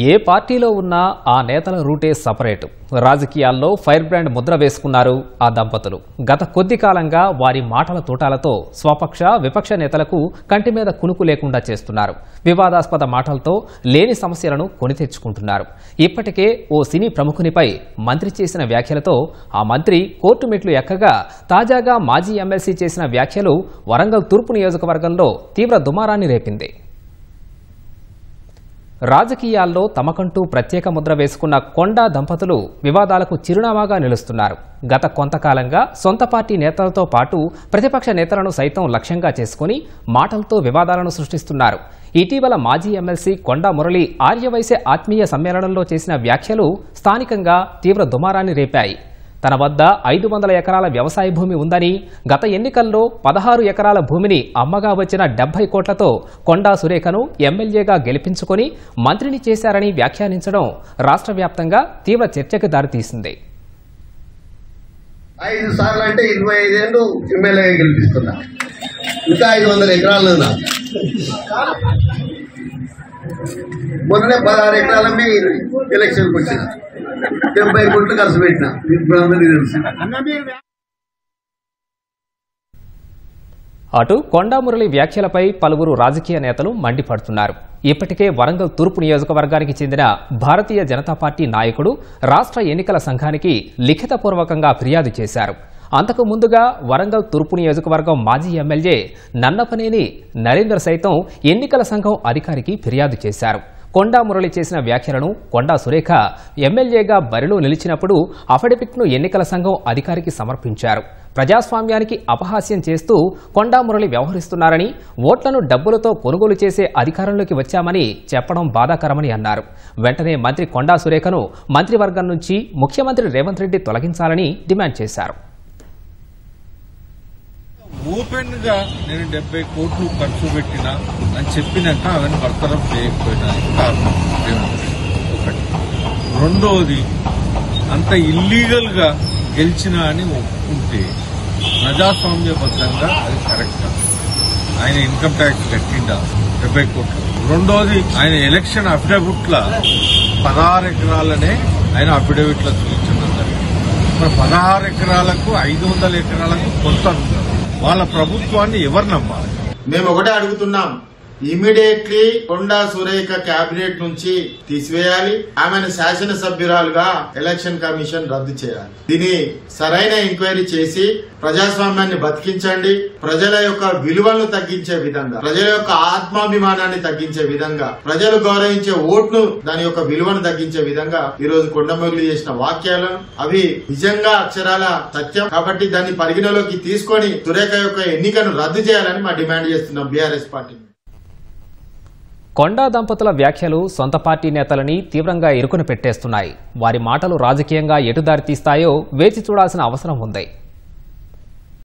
ఏ పార్టీలో ఉన్నా ఆ నేతల రూటే సపరేట్. రాజకీయాల్లో ఫైర్ బ్రాండ్ ముద్ర వేసుకున్నారు ఆ దంపతులు. గత కొద్ది కాలంగా వారి మాటల తూటాలతో స్వపక్ష విపక్ష నేతలకు కంటి మీద కునుకు లేకుండా చేస్తున్నారు. వివాదాస్పద మాటలతో లేని సమస్యలను కొని తెచ్చుకుంటున్నారు. ఇప్పటికే ఓ సినీ ప్రముఖునిపై మంత్రి చేసిన వ్యాఖ్యలతో ఆ మంత్రి కోర్టు మెట్లు ఎక్కగా తాజాగా మాజీ ఎమ్మెల్సీ చేసిన వ్యాఖ్యలు వరంగల్ తూర్పు నియోజకవర్గంలో తీవ్ర దుమారాన్ని రేపింది. రాజకీయాల్లో తమకంటూ ప్రత్యేక ముద్ర వేసుకున్న కొండా దంపతులు వివాదాలకు చిరునామాగా నిలుస్తున్నారు. గత కొంతకాలంగా సొంత పార్టీ నేతలతో పాటు ప్రతిపక్ష నేతలను సైతం లక్ష్యంగా చేసుకుని మాటలతో వివాదాలను సృష్టిస్తున్నారు. ఇటీవల మాజీ ఎమ్మెల్సీ కొండా మురళి ఆర్యవైశ్య ఆత్మీయ సమ్మేళనంలో చేసిన వ్యాఖ్యలు స్థానికంగా తీవ్ర దుమారాన్ని రేపాయి. తన వద్ద 500 ఎకరాల వ్యవసాయ భూమి ఉందని, గత ఎన్నికల్లో 16 ఎకరాల భూమిని అమ్మగా వచ్చిన 70 కోట్లతో కొండా సురేఖను ఎమ్మెల్యేగా గెలిపించుకొని మంత్రిని చేశారని వ్యాఖ్యానించడం రాష్ట్ర వ్యాప్తంగా తీవ్ర చర్చకు దారితీసింది. 5 సార్లు అంటే 25 ఏళ్ళు ఎమ్మెల్యేగా గెలిపిస్తున్నా, ఇంకా 500 ఎకరాలు మొన్ననే 16 ఎకరాల ఎలక్షన్కి వచ్చిన 70 కోట్లు ఖర్చు పెట్టిన. ఇప్పుడు అందరికీ తెలుసు. అటు కొండా మురళి వ్యాఖ్యలపై పలువురు రాజకీయ నేతలు మండిపడుతున్నారు. ఇప్పటికే వరంగల్ తూర్పు నియోజకవర్గానికి చెందిన భారతీయ జనతా పార్టీ నాయకుడు రాష్ట్ర ఎన్నికల సంఘానికి లిఖితపూర్వకంగా ఫిర్యాదు చేశారు. అంతకు ముందుగా వరంగల్ తూర్పు నియోజకవర్గం మాజీ ఎమ్మెల్యే నన్నపనేని నరేందర్ సైతం ఎన్నికల సంఘం అధికారికి ఫిర్యాదు చేశారు. కొండా మురళి చేసిన వ్యాఖ్యలను కొండా సురేఖ ఎమ్మెల్యేగా బరిలో నిలిచినప్పుడు అఫిడవిట్ను ఎన్నికల సంఘం అధికారికి సమర్పించారు. ప్రజాస్వామ్యానికి అపహాస్యం చేస్తూ కొండా మురళి వ్యవహరిస్తున్నారని, ఓట్లను డబ్బులతో కొనుగోలు చేసే అధికారంలోకి వచ్చామని చెప్పడం బాధాకరమని అన్నారు. వెంటనే మంత్రి కొండా సురేఖను మంత్రివర్గం నుంచి ముఖ్యమంత్రి రేవంత్ రెడ్డి తొలగించాలని డిమాండ్ చేశారు. ఓపెన్ గా నేను 70 కోట్లు ఖర్చు పెట్టినా అని చెప్పినాక అవన్నీ బర్తరఫ్ చేయకపోయినా కారణం ఒకటి. రెండోది, అంత ఇల్లీగల్ గా గెలిచినా అని ఒప్పుకుంటే ప్రజాస్వామ్యబద్ధంగా అది కరెక్ట్. ఆయన ఇన్కమ్ ట్యాక్స్ కట్టిండా 70 కోట్లు. రెండోది, ఆయన ఎలక్షన్ అఫిడవిట్ల 16 ఎకరాలనే ఆయన అఫిడవిట్ల చూపించడం. మరి 16 ఎకరాలకు 500 ఎకరాలకు కొంత వాళ్ళ ప్రభుత్వాన్ని ఎవరు నమ్మాలి? మేము ఒకటే అడుగుతున్నాం, ఇమీడియట్లీ కొండా సురేఖ కేబినెట్ నుంచి తీసివేయాలి. ఆమెను శాసనసభ్యురాలుగా ఎలక్షన్ కమిషన్ రద్దు చేయాలి. దీని సరైన ఎంక్వైరీ చేసి ప్రజాస్వామ్యాన్ని బతికించండి. ప్రజల యొక్క విలువలను తగ్గించే విధంగా, ప్రజల యొక్క ఆత్మాభిమానాన్ని తగ్గించే విధంగా, ప్రజలు గౌరవించే ఓట్ను దాని యొక్క విలువను తగ్గించే విధంగా ఈ రోజు కొండమురళి చేసిన వాక్యాలను అవి నిజంగా అక్షరాల సత్యం. కాబట్టి దాన్ని పరిగణలోకి తీసుకొని సురేఖ యొక్క ఎన్నికను రద్దు చేయాలని మా డిమాండ్ చేస్తున్నాం బీఆర్ఎస్ పార్టీ. కొండా దంపతుల వ్యాఖ్యలు సొంత పార్టీ నేతలని తీవ్రంగా ఇరుకున పెట్టేస్తున్నాయి. వారి మాటలు రాజకీయంగా ఎటు దారి తీస్తాయో వేచి చూడాల్సిన అవసరం ఉంది.